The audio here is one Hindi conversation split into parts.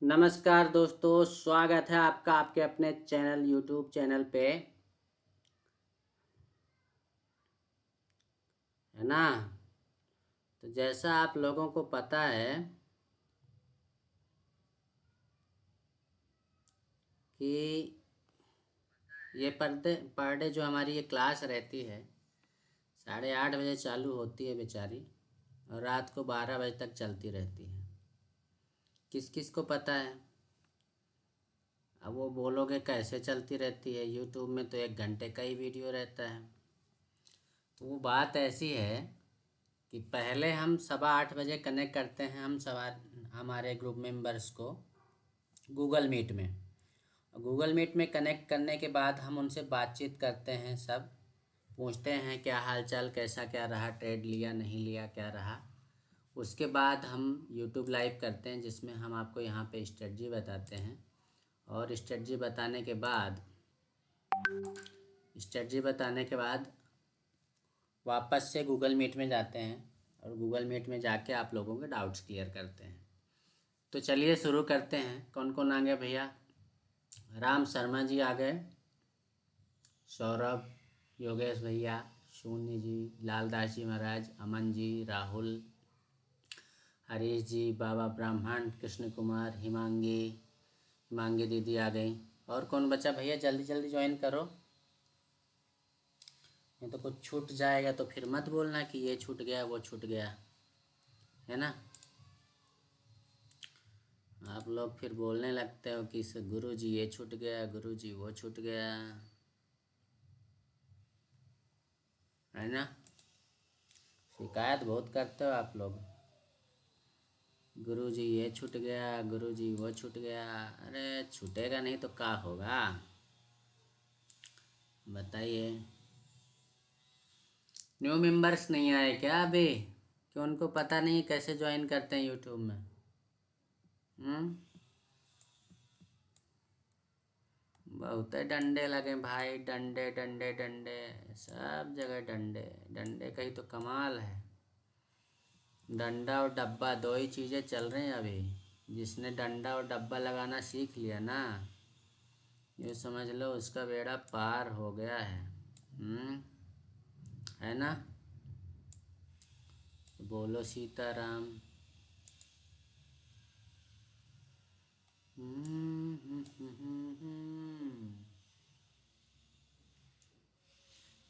नमस्कार दोस्तों, स्वागत है आपका आपके अपने चैनल यूट्यूब चैनल पे, है ना। तो जैसा आप लोगों को पता है कि ये पर डे जो हमारी ये क्लास रहती है 8:30 बजे चालू होती है बेचारी, और रात को 12 बजे तक चलती रहती है। किस किस को पता है? अब वो बोलोगे कैसे चलती रहती है, यूट्यूब में तो 1 घंटे का ही वीडियो रहता है। तो वो बात ऐसी है कि पहले हम 7:15 बजे कनेक्ट करते हैं हम हमारे ग्रुप मेंबर्स को गूगल मीट में। गूगल मीट में कनेक्ट करने के बाद हम उनसे बातचीत करते हैं, सब पूछते हैं क्या हाल चाल, कैसा क्या रहा, ट्रेड लिया नहीं लिया, क्या रहा। उसके बाद हम यूट्यूब लाइव करते हैं जिसमें हम आपको यहाँ पे स्ट्रेटजी बताते हैं। और स्ट्रेटजी बताने के बाद वापस से गूगल मीट में जाते हैं और गूगल मीट में जाके आप लोगों के डाउट्स क्लियर करते हैं। तो चलिए शुरू करते हैं। कौन कौन आ गए भैया? राम शर्मा जी आ गए, सौरभ, योगेश भैया, शून्य जी, लालदास जी महाराज, अमन जी, राहुल, हरीश जी, बाबा ब्राह्मण, कृष्ण कुमार, हिमांगी दीदी आ गई। और कौन बचा भैया? जल्दी जल्दी ज्वाइन करो, नहीं तो कुछ छूट जाएगा तो फिर मत बोलना कि ये छूट गया वो छूट गया, है ना। आप लोग फिर बोलने लगते हो कि गुरु जी ये छूट गया, गुरु जी वो छूट गया, है ना। शिकायत बहुत करते हो आप लोग, गुरु जी ये छूट गया, गुरु जी वो छूट गया। अरे छूटेगा नहीं तो क्या होगा, बताइए। न्यू मेंबर्स नहीं आए क्या अभी? कि उनको पता नहीं कैसे ज्वाइन करते हैं यूट्यूब में? बहुत डंडे लगे भाई, डंडे डंडे डंडे, सब जगह डंडे डंडे का ही तो कमाल है। डंडा और डब्बा दो ही चीज़ें चल रही हैं अभी। जिसने डंडा और डब्बा लगाना सीख लिया ना, ये समझ लो उसका बेड़ा पार हो गया है। है ना। बोलो सीताराम।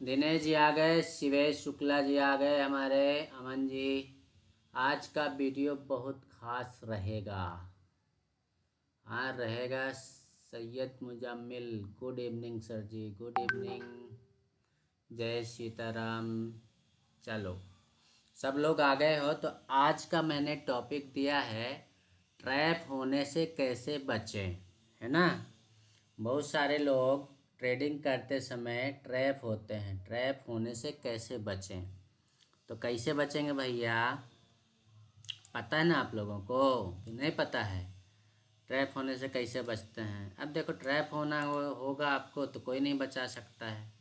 दिनेश जी आ गए, शिवेश शुक्ला जी आ गए हमारे, अमन जी। आज का वीडियो बहुत खास रहेगा। हाँ रहेगा। Syed Muzammil, good evening sir ji, good evening, जय सीताराम। चलो सब लोग आ गए हो तो आज का मैंने टॉपिक दिया है ट्रैप होने से कैसे बचें, है ना। बहुत सारे लोग ट्रेडिंग करते समय ट्रैप होते हैं, ट्रैप होने से कैसे बचें। तो कैसे बचेंगे भैया, पता है ना आप लोगों को कि नहीं पता है? ट्रैप होने से कैसे बचते हैं? अब देखो, ट्रैप होगा आपको तो कोई नहीं बचा सकता है,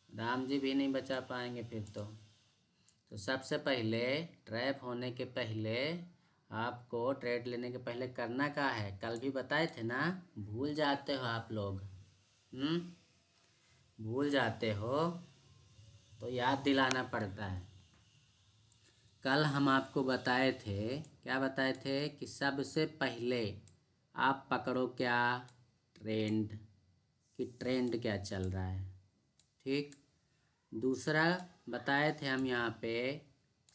राम जी भी नहीं बचा पाएंगे फिर तो सबसे पहले ट्रैप होने के पहले आपको ट्रेड लेने के पहले करना क्या है, कल भी बताए थे ना। भूल जाते हो आप लोग, भूल जाते हो तो याद दिलाना पड़ता है। कल हम आपको बताए थे, क्या बताए थे कि सबसे पहले आप पकड़ो क्या, ट्रेंड, कि ट्रेंड क्या चल रहा है, ठीक। दूसरा बताए थे हम यहाँ पे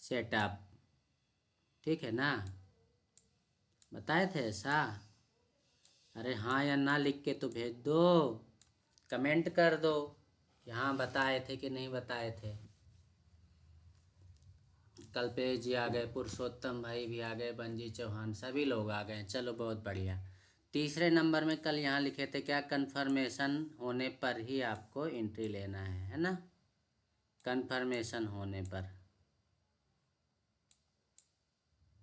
सेटअप, ठीक है ना, बताए थे ऐसा। अरे हाँ या ना लिख के तो भेज दो, कमेंट कर दो कि हाँ बताए थे कि नहीं बताए थे। कल्पेश जी आ गए, पुरुषोत्तम भाई भी आ गए, बंजी चौहान, सभी लोग आ गए। चलो बहुत बढ़िया। तीसरे नंबर में कल यहाँ लिखे थे क्या, कन्फर्मेशन होने पर ही आपको एंट्री लेना है ना। कन्फर्मेशन होने पर,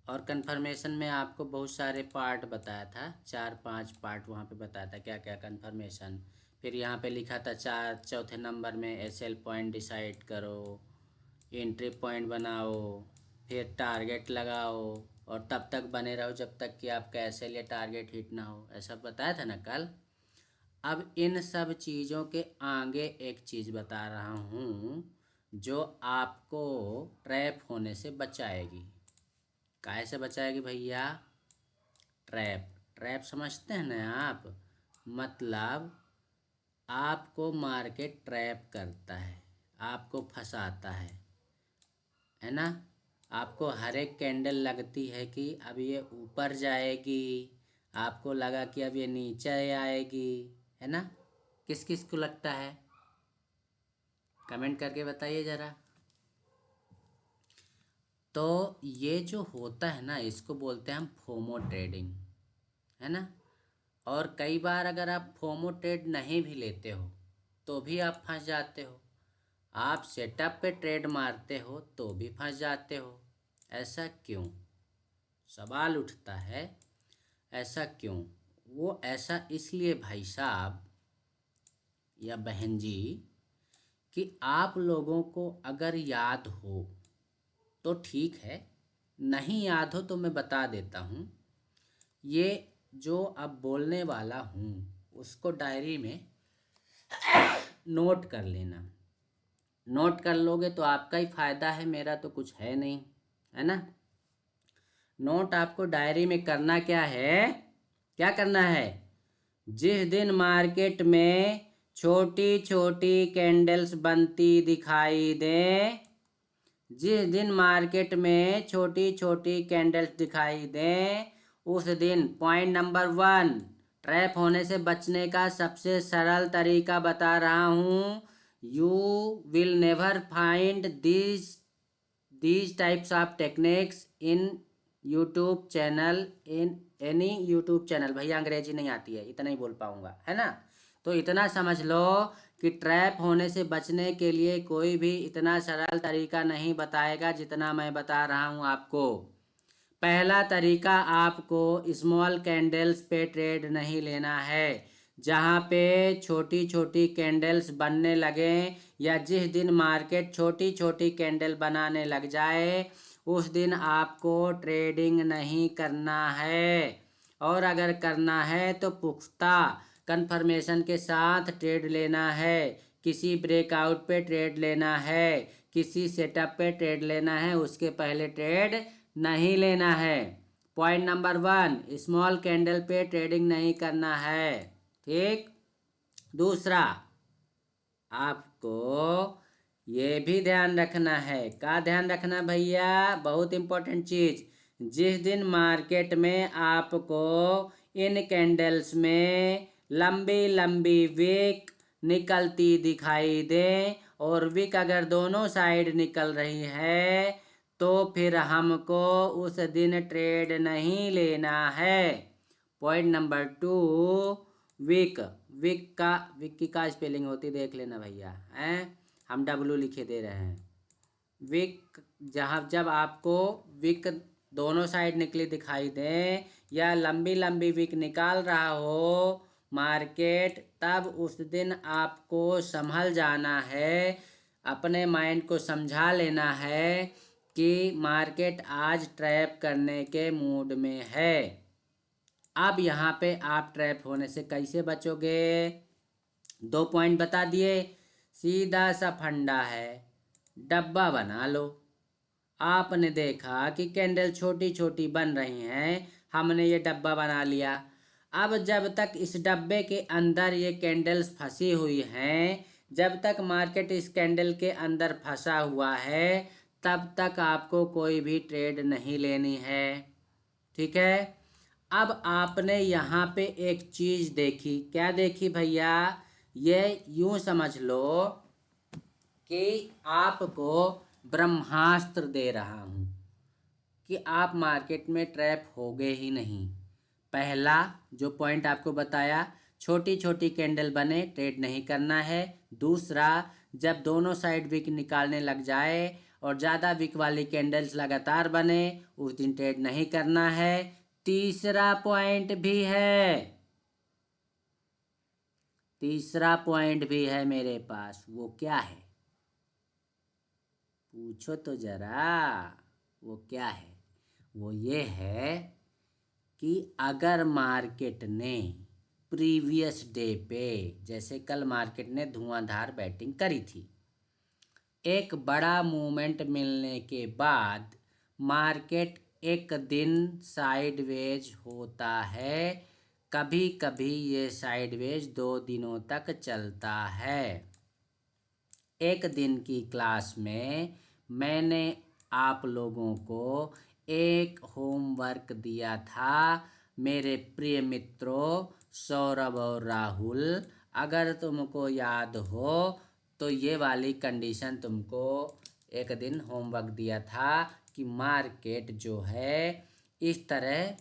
और कन्फर्मेशन में आपको बहुत सारे पार्ट बताया था, 4-5 पार्ट वहाँ पे बताया था क्या क्या कन्फर्मेशन। फिर यहाँ पे लिखा था चौथे नंबर में एसएल पॉइंट डिसाइड करो, एंट्री पॉइंट बनाओ, फिर टारगेट लगाओ, और तब तक बने रहो जब तक कि आपका एसएल या टारगेट हिट ना हो, ऐसा बताया था ना कल। अब इन सब चीज़ों के आगे एक चीज़ बता रहा हूँ जो आपको ट्रैप होने से बचाएगी। काहे से बचाएगी भैया? ट्रैप। ट्रैप समझते हैं ना आप? मतलब आपको मार्केट ट्रैप करता है, आपको फंसाता है ना। आपको हर एक कैंडल लगती है कि अब ये ऊपर जाएगी, आपको लगा कि अब ये नीचे आएगी, है ना। किस किस को लगता है? कमेंट करके बताइए ज़रा। तो ये जो होता है ना, इसको बोलते हैं हम फोमो ट्रेडिंग, है ना। और कई बार अगर आप फोमो ट्रेड नहीं भी लेते हो तो भी आप फंस जाते हो। आप सेटअप पे ट्रेड मारते हो तो भी फंस जाते हो। ऐसा क्यों? सवाल उठता है, ऐसा क्यों? वो ऐसा इसलिए भाई साहब या बहन जी कि आप लोगों को अगर याद हो तो ठीक है, नहीं याद हो तो मैं बता देता हूँ। ये जो अब बोलने वाला हूँ उसको डायरी में नोट कर लेना। नोट कर लोगे तो आपका ही फ़ायदा है, मेरा तो कुछ है नहीं, है ना। नोट आपको डायरी में करना क्या है? क्या करना है? जिस दिन मार्केट में छोटी छोटी कैंडल्स बनती दिखाई दें, जिस दिन मार्केट में छोटी छोटी कैंडल्स दिखाई दें, उस दिन पॉइंट नंबर 1, ट्रैप होने से बचने का सबसे सरल तरीका बता रहा हूँ। You will never find these types of techniques in YouTube channel, in any YouTube channel. भैया अंग्रेजी नहीं आती है, इतना ही बोल पाऊँगा, है ना। तो इतना समझ लो कि ट्रैप होने से बचने के लिए कोई भी इतना सरल तरीका नहीं बताएगा जितना मैं बता रहा हूँ आपको। पहला तरीका, आपको स्मॉल कैंडल्स पे ट्रेड नहीं लेना है। जहाँ पे छोटी छोटी कैंडल्स बनने लगे या जिस दिन मार्केट छोटी छोटी कैंडल बनाने लग जाए उस दिन आपको ट्रेडिंग नहीं करना है। और अगर करना है तो पुख्ता कन्फर्मेशन के साथ ट्रेड लेना है। किसी ब्रेकआउट पे ट्रेड लेना है, किसी सेटअप पे ट्रेड लेना है, उसके पहले ट्रेड नहीं लेना है। पॉइंट नंबर 1, स्मॉल कैंडल पे ट्रेडिंग नहीं करना है। ठीक। दूसरा, आपको ये भी ध्यान रखना है। क्या ध्यान रखना भैया? बहुत इंपॉर्टेंट चीज। जिस दिन मार्केट में आपको इन कैंडल्स में लंबी लंबी विक निकलती दिखाई दे और विक अगर दोनों साइड निकल रही है तो फिर हमको उस दिन ट्रेड नहीं लेना है। Point number 2, Wick. विक की का स्पेलिंग होती देख लेना भैया, हैं। हम डब्लू लिखे दे रहे हैं। विक, जहाँ जब आपको विक दोनों साइड निकली दिखाई दे या लंबी लंबी विक निकाल रहा हो मार्केट, तब उस दिन आपको संभल जाना है। अपने माइंड को समझा लेना है कि मार्केट आज ट्रैप करने के मूड में है। अब यहाँ पे आप ट्रैप होने से कैसे बचोगे? 2 पॉइंट बता दिए। सीधा सा फंडा है, डब्बा बना लो। आपने देखा कि कैंडल छोटी छोटी बन रही हैं, हमने ये डब्बा बना लिया। अब जब तक इस डब्बे के अंदर ये कैंडल्स फंसी हुई हैं, जब तक मार्केट इस कैंडल के अंदर फंसा हुआ है, तब तक आपको कोई भी ट्रेड नहीं लेनी है। ठीक है। अब आपने यहाँ पे एक चीज़ देखी। क्या देखी भैया? ये यूं समझ लो कि आपको ब्रह्मास्त्र दे रहा हूँ कि आप मार्केट में ट्रैप होगे ही नहीं। पहला जो पॉइंट आपको बताया, छोटी छोटी कैंडल बने ट्रेड नहीं करना है। दूसरा, जब दोनों साइड विक निकालने लग जाए और ज़्यादा विक वाली कैंडल्स लगातार बने उस दिन ट्रेड नहीं करना है। तीसरा पॉइंट भी है, तीसरा पॉइंट भी है मेरे पास। वो क्या है? पूछो तो जरा, वो क्या है? वो ये है कि अगर मार्केट ने प्रीवियस डे पे, जैसे कल मार्केट ने धुआंधार बैटिंग करी थी, एक बड़ा मूवमेंट मिलने के बाद मार्केट एक दिन साइडवेज होता है, कभी कभी ये साइडवेज 2 दिनों तक चलता है। एक दिन की क्लास में मैंने आप लोगों को एक होमवर्क दिया था, मेरे प्रिय मित्रों सौरभ और राहुल। अगर तुमको याद हो तो ये वाली कंडीशन तुमको एक दिन होमवर्क दिया था कि मार्केट जो है इस तरह,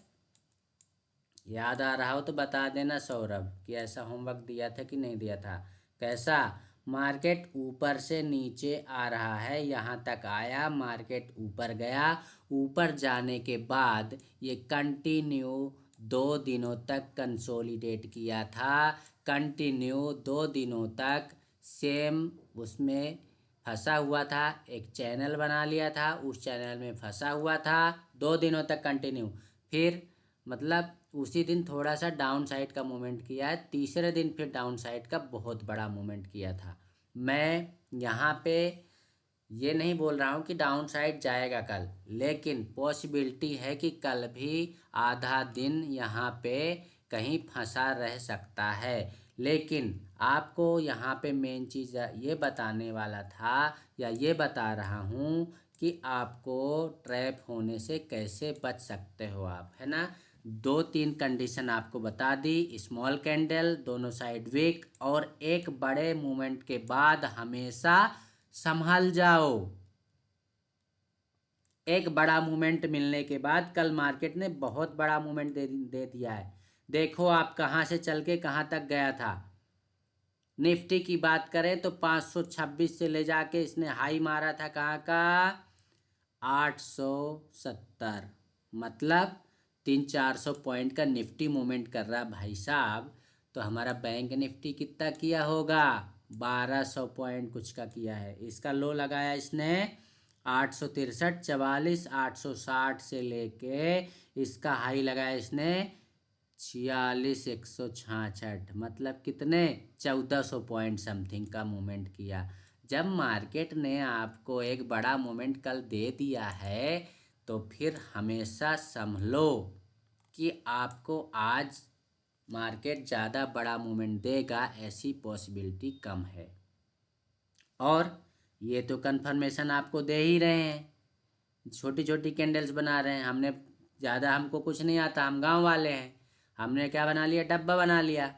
याद आ रहा हो तो बता देना सौरभ कि ऐसा होमवर्क दिया था कि नहीं दिया था। कैसा? मार्केट ऊपर से नीचे आ रहा है, यहाँ तक आया, मार्केट ऊपर गया, ऊपर जाने के बाद ये कंटिन्यू 2 दिनों तक कंसोलिडेट किया था, कंटिन्यू 2 दिनों तक सेम उसमें फंसा हुआ था, एक चैनल बना लिया था, उस चैनल में फंसा हुआ था 2 दिनों तक कंटिन्यू। फिर मतलब उसी दिन थोड़ा सा डाउन साइड का मूवमेंट किया है, तीसरे दिन फिर डाउन साइड का बहुत बड़ा मूवमेंट किया था। मैं यहाँ पे ये नहीं बोल रहा हूँ कि डाउन साइड जाएगा कल, लेकिन पॉसिबिलिटी है कि कल भी आधा दिन यहाँ पे कहीं फंसा रह सकता है। लेकिन आपको यहाँ पे मेन चीज़ ये बताने वाला था, या ये बता रहा हूँ कि आपको ट्रैप होने से कैसे बच सकते हो आप, है ना। 2-3 कंडीशन आपको बता दी, स्मॉल कैंडल, दोनों साइड वीक, और एक बड़े मूवमेंट के बाद हमेशा संभल जाओ। एक बड़ा मूवमेंट मिलने के बाद, कल मार्केट ने बहुत बड़ा मूवमेंट दे दिया है, देखो आप कहाँ से चल के कहाँ तक गया था। निफ्टी की बात करें तो 526 से ले जाके इसने हाई मारा था कहाँ का, 870, मतलब 300-400 पॉइंट का निफ्टी मूवमेंट कर रहा भाई साहब। तो हमारा बैंक निफ्टी कितना किया होगा, 1200 पॉइंट कुछ का किया है। इसका लो लगाया इसने 863, 44, 860 से लेके इसका हाई लगाया इसने 46, 166, मतलब कितने, 1400 पॉइंट समथिंग का मूवमेंट किया। जब मार्केट ने आपको एक बड़ा मूवमेंट कल दे दिया है तो फिर हमेशा संभलो कि आपको आज मार्केट ज़्यादा बड़ा मूवमेंट देगा, ऐसी पॉसिबिलिटी कम है। और ये तो कंफर्मेशन आपको दे ही रहे हैं, छोटी छोटी कैंडल्स बना रहे हैं। हमको कुछ नहीं आता, हम गांव वाले हैं, हमने क्या बना लिया, डब्बा बना लिया।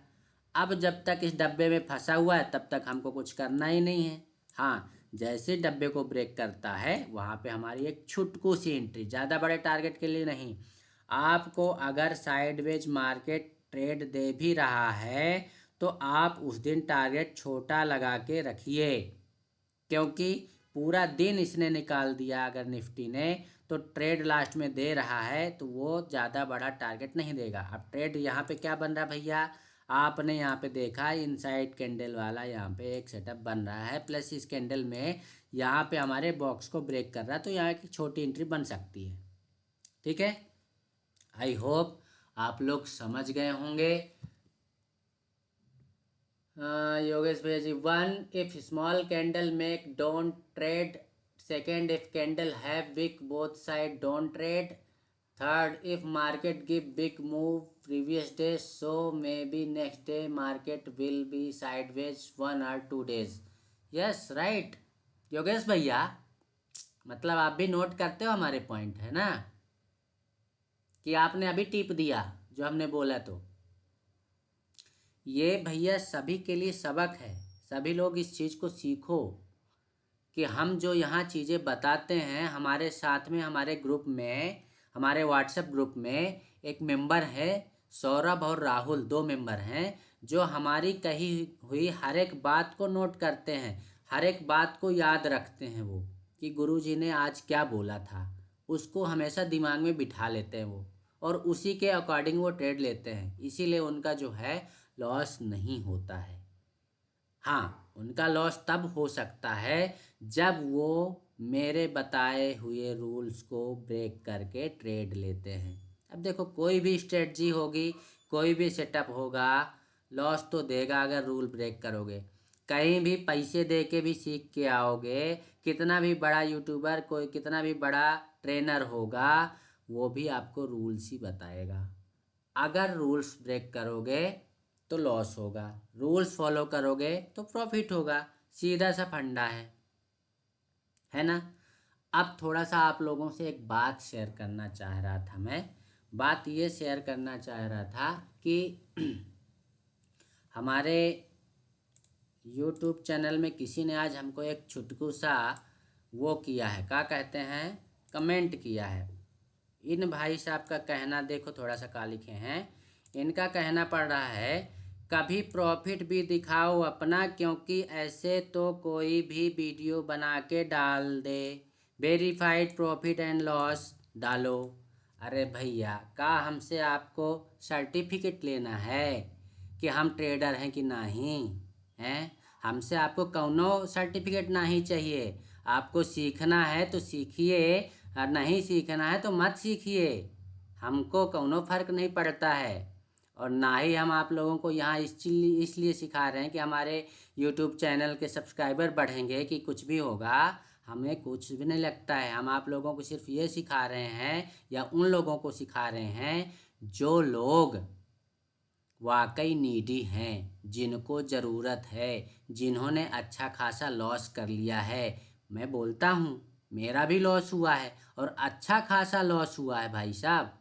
अब जब तक इस डब्बे में फंसा हुआ है तब तक हमको कुछ करना ही नहीं है। हाँ, जैसे डब्बे को ब्रेक करता है वहाँ पे हमारी एक छुटकू सी एंट्री, ज़्यादा बड़े टारगेट के लिए नहीं। आपको अगर साइडवेज मार्केट ट्रेड दे भी रहा है तो आप उस दिन टारगेट छोटा लगा के रखिए, क्योंकि पूरा दिन इसने निकाल दिया अगर निफ्टी ने, तो ट्रेड लास्ट में दे रहा है तो वो ज़्यादा बड़ा टारगेट नहीं देगा। अब ट्रेड यहाँ पे क्या बन रहा भैया, आपने यहाँ पे देखा इनसाइड कैंडल वाला यहाँ पे एक सेटअप बन रहा है, प्लस इस कैंडल में यहाँ पे हमारे बॉक्स को ब्रेक कर रहा है, तो यहाँ की छोटी एंट्री बन सकती है। ठीक है, आई होप आप लोग समझ गए होंगे। योगेश भैया जी, 1 if small candle make don't trade, 2nd if candle have big both side don't trade, 3rd if market give big move previous day so maybe next day market will be sideways 1 or 2 days। yes right Yogesh भैया, मतलब आप भी नोट करते हो हमारे पॉइंट, है ना, कि आपने अभी टिप दिया जो हमने बोला। तो ये भैया सभी के लिए सबक है, सभी लोग इस चीज़ को सीखो कि हम जो यहाँ चीज़ें बताते हैं, हमारे साथ में हमारे ग्रुप में, हमारे व्हाट्सएप ग्रुप में एक मेंबर है सौरभ और राहुल, 2 मेंबर हैं जो हमारी कही हुई हर एक बात को नोट करते हैं, हर एक बात को याद रखते हैं। वो कि गुरुजी ने आज क्या बोला था उसको हमेशा दिमाग में बिठा लेते हैं वो, और उसी के अकॉर्डिंग वो ट्रेड लेते हैं, इसीलिए उनका जो है लॉस नहीं होता है। हाँ, उनका लॉस तब हो सकता है जब वो मेरे बताए हुए रूल्स को ब्रेक करके ट्रेड लेते हैं। अब देखो, कोई भी स्ट्रेटजी होगी, कोई भी सेटअप होगा, लॉस तो देगा अगर रूल ब्रेक करोगे। कहीं भी पैसे दे के भी सीख के आओगे, कितना भी बड़ा यूट्यूबर, कोई कितना भी बड़ा ट्रेनर होगा, वो भी आपको रूल्स ही बताएगा। अगर रूल्स ब्रेक करोगे तो लॉस होगा, रूल्स फॉलो करोगे तो प्रॉफिट होगा। सीधा सा फंडा है ना। अब थोड़ा सा आप लोगों से एक बात शेयर करना चाह रहा था मैं। बात ये शेयर करना चाह रहा था कि हमारे यूट्यूब चैनल में किसी ने आज हमको एक छुटकू सा वो किया है, क्या कहते हैं, कमेंट किया है। इन भाई साहब का कहना देखो, थोड़ा सा क्या लिखे हैं। इनका कहना पड़ रहा है, कभी प्रॉफिट भी दिखाओ अपना, क्योंकि ऐसे तो कोई भी वीडियो बना के डाल दे, वेरीफाइड प्रॉफिट एंड लॉस डालो। अरे भैया, का हमसे आपको सर्टिफिकेट लेना है कि हम ट्रेडर हैं कि नहीं हैं? हमसे आपको कौनो सर्टिफिकेट नहीं चाहिए। आपको सीखना है तो सीखिए, और नहीं सीखना है तो मत सीखिए। हमको कौनो फर्क नहीं पड़ता है। और ना ही हम आप लोगों को यहाँ इसलिए सिखा रहे हैं कि हमारे यूट्यूब चैनल के सब्सक्राइबर बढ़ेंगे कि कुछ भी होगा। हमें कुछ भी नहीं लगता है। हम आप लोगों को सिर्फ ये सिखा रहे हैं, या उन लोगों को सिखा रहे हैं जो लोग वाकई नीडी हैं, जिनको ज़रूरत है, जिन्होंने अच्छा खासा लॉस कर लिया है। मैं बोलता हूँ, मेरा भी लॉस हुआ है, और अच्छा खासा लॉस हुआ है भाई साहब।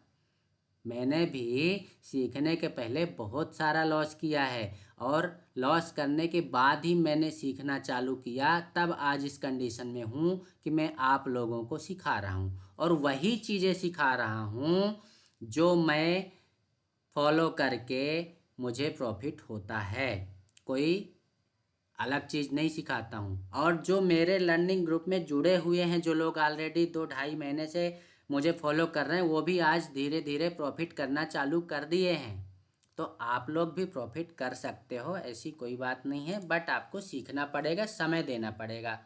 मैंने भी सीखने के पहले बहुत सारा लॉस किया है, और लॉस करने के बाद ही मैंने सीखना चालू किया। तब आज इस कंडीशन में हूँ कि मैं आप लोगों को सिखा रहा हूँ, और वही चीज़ें सिखा रहा हूँ जो मैं फॉलो करके मुझे प्रॉफिट होता है। कोई अलग चीज़ नहीं सिखाता हूँ। और जो मेरे लर्निंग ग्रुप में जुड़े हुए हैं, जो लोग ऑलरेडी 2-2.5 महीने से मुझे फॉलो कर रहे हैं, वो भी आज धीरे धीरे प्रॉफिट करना चालू कर दिए हैं। तो आप लोग भी प्रॉफिट कर सकते हो, ऐसी कोई बात नहीं है। बट आपको सीखना पड़ेगा, समय देना पड़ेगा।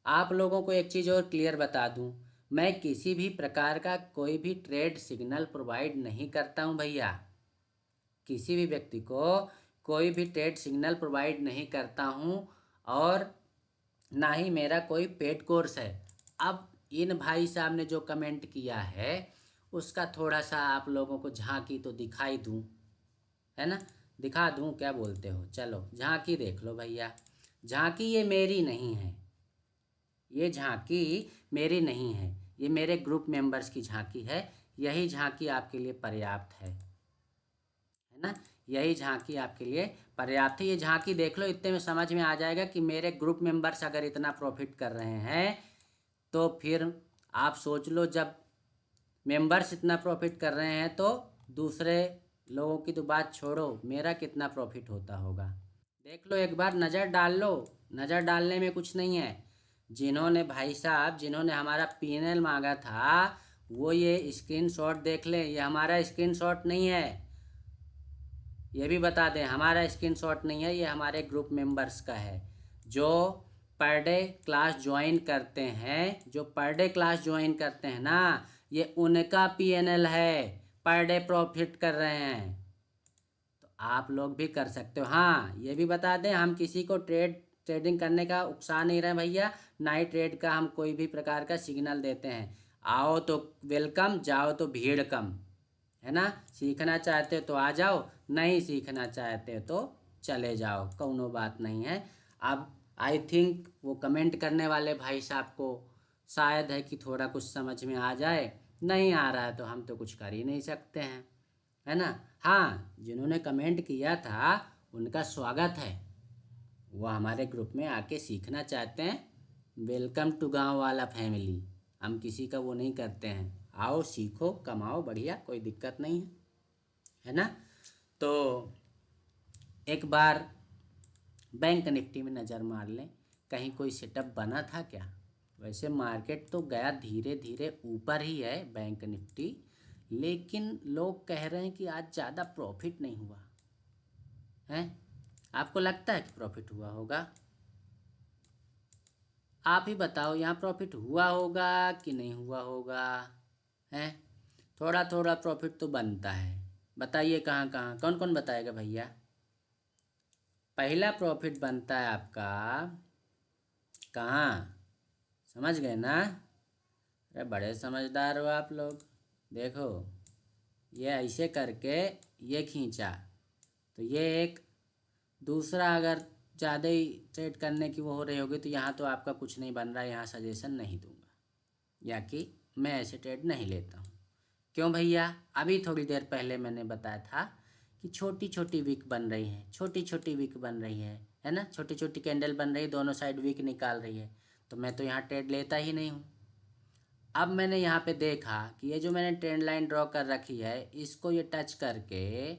आप लोगों को एक चीज़ और क्लियर बता दूं, मैं किसी भी प्रकार का कोई भी ट्रेड सिग्नल प्रोवाइड नहीं करता हूं भैया। किसी भी व्यक्ति को कोई भी ट्रेड सिग्नल प्रोवाइड नहीं करता हूं, और ना ही मेरा कोई पेड कोर्स है। अब इन भाई साहब ने जो कमेंट किया है, उसका थोड़ा सा आप लोगों को झांकी तो दिखाई दूं, है ना। दिखा दूं, क्या बोलते हो? चलो झांकी देख लो भैया। झांकी ये मेरी नहीं है, ये झांकी मेरी नहीं है, ये मेरे ग्रुप मेंबर्स की झांकी है। यही झांकी आपके लिए पर्याप्त है ना। यही झांकी आपके लिए पर्याप्त है। ये झांकी देख लो, इतने में समझ में आ जाएगा कि मेरे ग्रुप मेंबर्स अगर इतना प्रॉफिट कर रहे हैं, तो फिर आप सोच लो, जब मेंबर्स इतना प्रॉफिट कर रहे हैं तो दूसरे लोगों की तो बात छोड़ो, मेरा कितना प्रॉफिट होता होगा। देख लो, एक बार नज़र डाल लो। नज़र डालने में कुछ नहीं है। जिन्होंने भाई साहब, जिन्होंने हमारा पीएनएल मांगा था, वो ये स्क्रीनशॉट देख लें। ये हमारा स्क्रीनशॉट नहीं है, ये भी बता दें, हमारा स्क्रीनशॉट नहीं है, ये हमारे ग्रुप मेंबर्स का है। जो पर डे क्लास ज्वाइन करते हैं, जो पर डे क्लास ज्वाइन करते हैं ना, ये उनका पीएनएल है, पर डे प्रॉफिट कर रहे हैं। तो आप लोग भी कर सकते हो। हाँ, ये भी बता दें, हम किसी को ट्रेडिंग करने का उकसा नहीं रहे भैया। ना ही ट्रेड का हम कोई भी प्रकार का सिग्नल देते हैं। आओ तो वेलकम, जाओ तो भीड़ कम, है ना। सीखना चाहते हो तो आ जाओ, नहीं सीखना चाहते हो तो चले जाओ, कौनो बात नहीं है। अब आई थिंक वो कमेंट करने वाले भाई साहब को शायद है कि थोड़ा कुछ समझ में आ जाए। नहीं आ रहा है तो हम तो कुछ कर ही नहीं सकते हैं, है ना। हाँ, जिन्होंने कमेंट किया था उनका स्वागत है। वो हमारे ग्रुप में आके सीखना चाहते हैं, वेलकम टू गांव वाला फैमिली। हम किसी का वो नहीं करते हैं। आओ सीखो, कमाओ, बढ़िया, कोई दिक्कत नहीं है ना। तो एक बार बैंक निफ्टी में नज़र मार लें, कहीं कोई सेटअप बना था क्या। वैसे मार्केट तो गया धीरे धीरे ऊपर ही है बैंक निफ्टी, लेकिन लोग कह रहे हैं कि आज ज़्यादा प्रॉफिट नहीं हुआ है। आपको लगता है कि प्रॉफिट हुआ होगा? आप ही बताओ यहाँ प्रॉफिट हुआ होगा कि नहीं हुआ होगा, हैं? थोड़ा थोड़ा प्रॉफिट तो बनता है। बताइए कहाँ कहाँ, कौन कौन बताएगा भैया? पहला प्रॉफिट बनता है आपका कहाँ, समझ गए ना? अरे बड़े समझदार हो आप लोग। देखो ये ऐसे करके ये खींचा, तो ये एक दूसरा, अगर ज़्यादा ही ट्रेड करने की वो हो रही होगी तो यहाँ तो आपका कुछ नहीं बन रहा है, यहाँ सजेशन नहीं दूंगा, या कि मैं ऐसे ट्रेड नहीं लेता हूँ। क्यों भैया? अभी थोड़ी देर पहले मैंने बताया था कि छोटी छोटी विक बन रही है, छोटी छोटी विक बन रही है ना, छोटी छोटी कैंडल बन रही है, दोनों साइड विक निकाल रही है, तो मैं तो यहाँ ट्रेड लेता ही नहीं हूँ। अब मैंने यहाँ पे देखा कि ये जो मैंने ट्रेंड लाइन ड्रॉ कर रखी है, इसको ये टच करके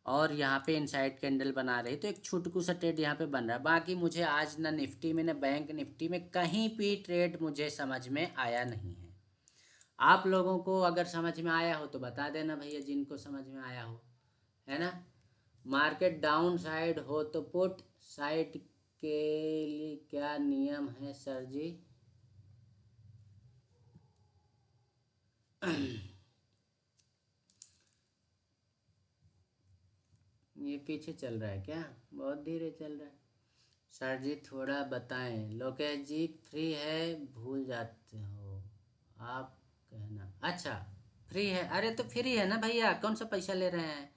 और यहाँ पे इनसाइड कैंडल बना रही, तो एक छुटकू सा ट्रेड यहाँ पे बन रहा है। बाकी मुझे आज ना निफ्टी में ना बैंक निफ्टी में कहीं भी ट्रेड मुझे समझ में आया नहीं है। आप लोगों को अगर समझ में आया हो तो बता देना भैया, जिनको समझ में आया हो, है ना? मार्केट डाउन साइड हो तो पुट साइड के लिए क्या नियम है सर जी? ये पीछे चल रहा है क्या? बहुत धीरे चल रहा है। सर जी थोड़ा बताएं। लोकेश जी फ्री है भूल जाते हो आप कहना। अच्छा फ्री है, अरे तो फ्री है ना भैया, कौन सा पैसा ले रहे हैं?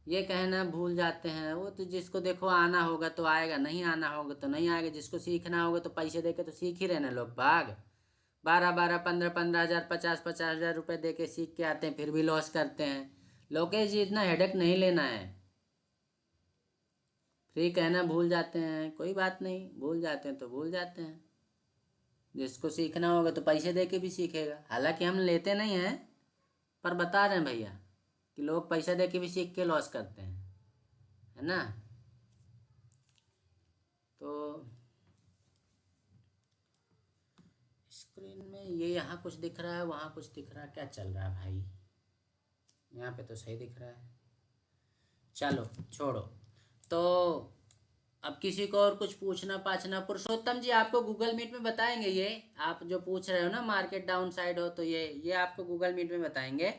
ये कहना भूल जाते हैं, वो तो जिसको देखो आना होगा तो आएगा, नहीं आना होगा तो नहीं आएगा। जिसको सीखना होगा तो पैसे दे के तो सीख ही रहे ना लोग बाग। 12-12, 15-15 हज़ार, 50-50 हज़ार रुपये दे के सीख के आते हैं, फिर भी लॉस करते हैं। लोकेश जी इतना हेडेक नहीं लेना है। फ्री कहना भूल जाते हैं, कोई बात नहीं, भूल जाते हैं तो भूल जाते हैं। जिसको सीखना होगा तो पैसे दे के भी सीखेगा। हालांकि हम लेते नहीं हैं, पर बता रहे हैं भैया कि लोग पैसा दे के भी सीख के लॉस करते हैं, है ना? तो स्क्रीन में ये यहाँ कुछ दिख रहा है, वहाँ कुछ दिख रहा है, क्या चल रहा है भाई? यहाँ पे तो सही दिख रहा है। चलो छोड़ो। तो अब किसी को और कुछ पूछना पाछना? पुरुषोत्तम जी आपको गूगल मीट में बताएंगे, ये आप जो पूछ रहे हो ना मार्केट डाउन साइड हो तो ये आपको गूगल मीट में बताएंगे।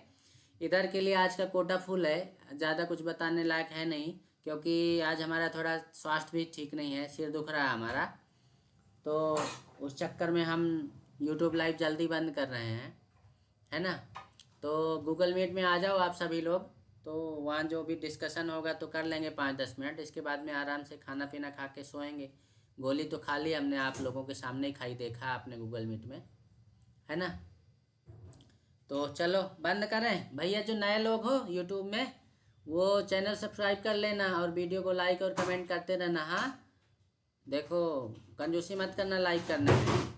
इधर के लिए आज का कोटा फुल है, ज़्यादा कुछ बताने लायक है नहीं, क्योंकि आज हमारा थोड़ा स्वास्थ्य भी ठीक नहीं है, सिर दुख रहा है हमारा, तो उस चक्कर में हम यूट्यूब लाइव जल्दी बंद कर रहे हैं, है ना? तो गूगल मीट में आ जाओ आप सभी लोग, तो वहाँ जो भी डिस्कशन होगा तो कर लेंगे 5-10 मिनट। इसके बाद में आराम से खाना पीना खा के सोएंगे। गोली तो खा ली हमने, आप लोगों के सामने ही खाई, देखा आपने गूगल मीट में, है ना? तो चलो बंद करें भैया। जो नए लोग हो यूट्यूब में वो चैनल सब्सक्राइब कर लेना और वीडियो को लाइक और कमेंट करते रहना। हाँ देखो कंजूसी मत करना लाइक करने में।